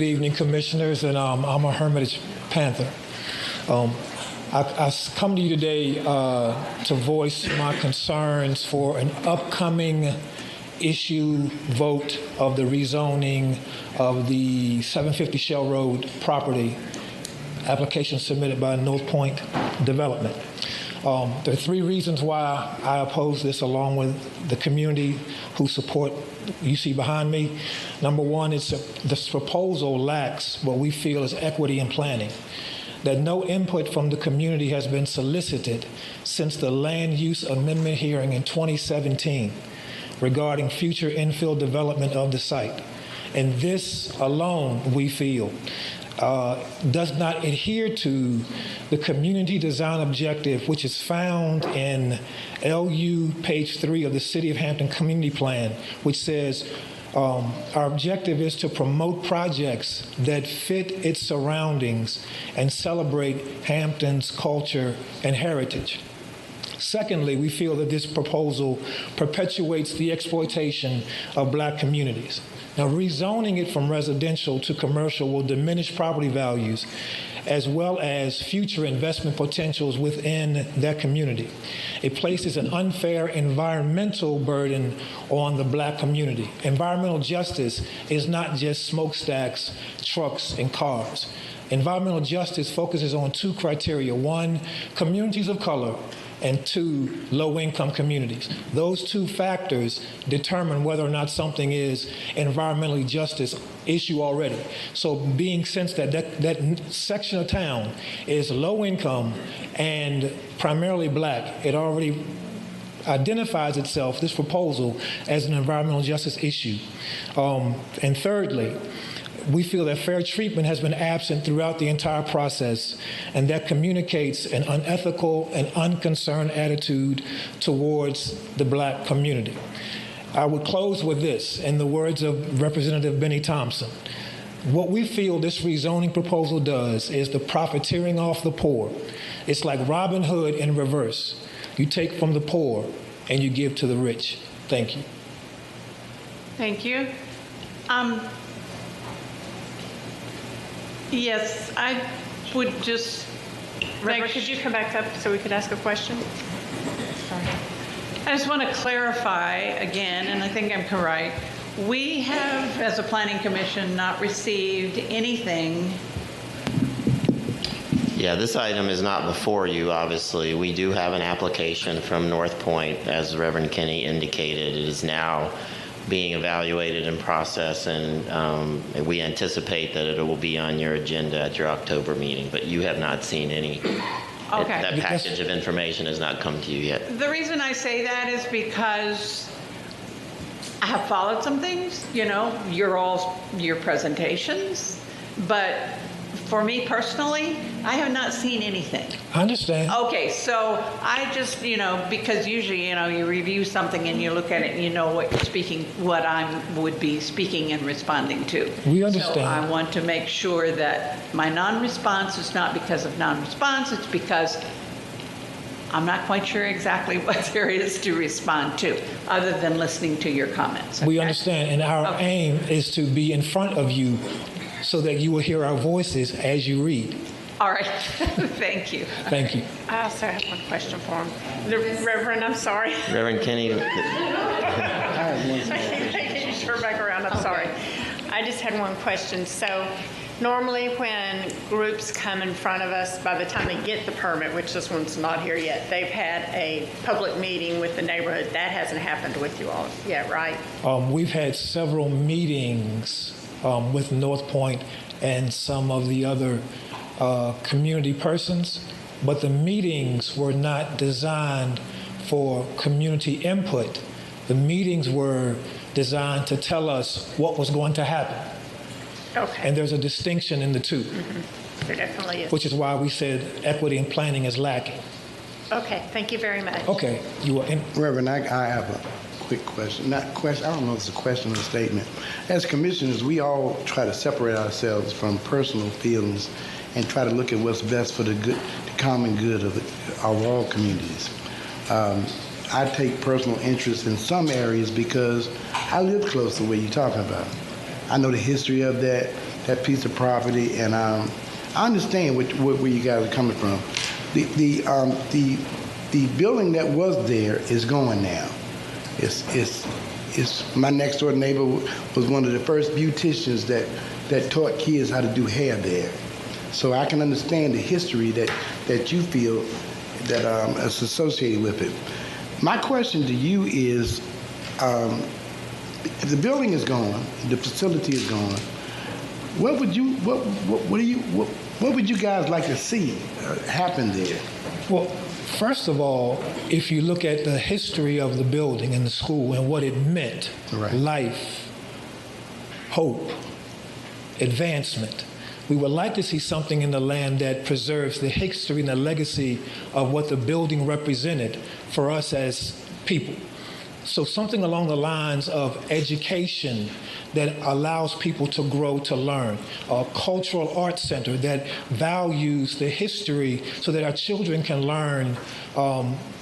Good evening, commissioners, and I'm a Hermitage Panther. I come to you today to voice my concerns for an upcoming issue vote of the rezoning of the 750 Shell Road property application submitted by North Point Development. There are three reasons why I oppose this, along with the community who support you see behind me. Number one, this proposal lacks what we feel is equity in planning, that no input from the community has been solicited since the land use amendment hearing in 2017 regarding future infill development of the site. And this alone, we feel, does not adhere to the community design objective, which is found in LU page 3 of the City of Hampton Community Plan, which says our objective is to promote projects that fit its surroundings and celebrate Hampton's culture and heritage. Secondly, we feel that this proposal perpetuates the exploitation of black communities. Now, rezoning it from residential to commercial will diminish property values as well as future investment potentials within that community. It places an unfair environmental burden on the black community. Environmental justice is not just smokestacks, trucks, and cars. Environmental justice focuses on two criteria: one, communities of color, and two, low-income communities. Those two factors determine whether or not something is environmentally justice issue already. So being since that section of town is low-income and primarily black, it already identifies itself, this proposal, as an environmental justice issue. And thirdly, we feel that fair treatment has been absent throughout the entire process, and that communicates an unethical and unconcerned attitude towards the black community. I would close with this, in the words of Representative Benny Thompson. What we feel this rezoning proposal does is the profiteering off the poor. It's like Robin Hood in reverse. You take from the poor and you give to the rich. Thank you. Thank you. Yes, I would just... Reverend, could you come back up so we could ask a question? Sorry. I just want to clarify again, and I think I'm correct. We have, as a planning commission, not received anything. Yeah, this item is not before you, obviously. We do have an application from North Point, as Reverend Kenny indicated. It is now being evaluated and processed, and we anticipate that it will be on your agenda at your October meeting, but you have not seen any. Okay. That package of information has not come to you yet. The reason I say that is because I have followed some things, your presentations, but for me personally, I have not seen anything. I understand. Okay, so I just, because usually, you review something and you look at it and you know what I would be speaking and responding to. We understand. So I want to make sure that my non-response is not because of non-response, it's because I'm not quite sure exactly what there is to respond to, other than listening to your comments. Okay? We understand, and our aim is to be in front of you so that you will hear our voices as you read. All right. Thank you. Thank you. I also have one question for him. The Reverend, I'm sorry. Reverend Kenny. Can you turn back around? I'm sorry. I just had one question. So normally when groups come in front of us, by the time they get the permit, which this one's not here yet, they've had a public meeting with the neighborhood. That hasn't happened with you all yet, right? We've had several meetings with North Point and some of the other community persons, but the meetings were not designed for community input. The meetings were designed to tell us what was going to happen. Okay. And there's a distinction in the two. Mm-hmm. There definitely is. Which is why we said equity and planning is lacking. Okay, thank you very much. Okay, you are in. Reverend, I have a quick question. Not question, I don't know if it's a question or a statement. As commissioners, we all try to separate ourselves from personal feelings and try to look at what's best for the common good of all communities. I take personal interest in some areas because I live close to where you're talking about. I know the history of that. that piece of property, and I understand where you guys are coming from. The building that was there is gone now. It's my next door neighbor was one of the first beauticians that taught kids how to do hair there. So I can understand the history that you feel that is associated with it. My question to you is, if the building is gone, the facility is gone, what would you guys like to see happen there? Well, first of all, if you look at the history of the building and the school and what it meant, Right. life, hope, advancement, we would like to see something in the land that preserves the history and the legacy of what the building represented for us as people. So something along the lines of education that allows people to grow, to learn. A cultural arts center that values the history so that our children can learn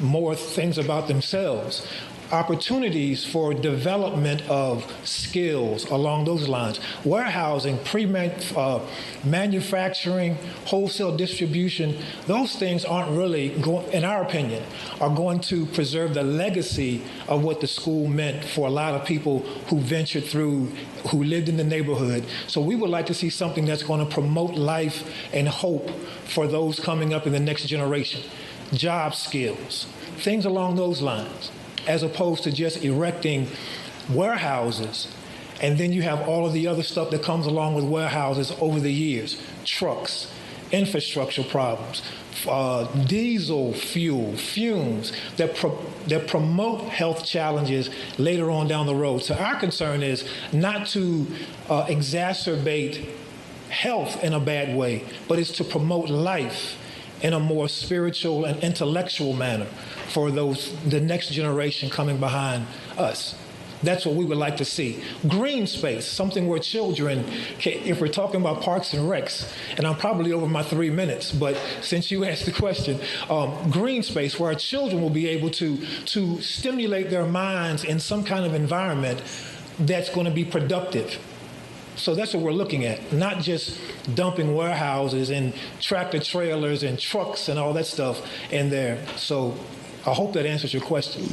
more things about themselves. Opportunities for development of skills along those lines. Warehousing, manufacturing, wholesale distribution, those things aren't really, in our opinion, are going to preserve the legacy of what the school meant for a lot of people who ventured through, who lived in the neighborhood. So we would like to see something that's going to promote life and hope for those coming up in the next generation. Job skills, things along those lines, as opposed to just erecting warehouses. And then you have all of the other stuff that comes along with warehouses over the years. Trucks, infrastructure problems, diesel fuel, fumes that promote health challenges later on down the road. So our concern is not to exacerbate health in a bad way, but it's to promote life in a more spiritual and intellectual manner for the next generation coming behind us. That's what we would like to see. Green space, something where children, if we're talking about parks and recs, and I'm probably over my 3 minutes, but since you asked the question, green space where our children will be able to stimulate their minds in some kind of environment that's going to be productive. So that's what we're looking at, not just dumping warehouses and tractor trailers and trucks and all that stuff in there. So I hope that answers your question.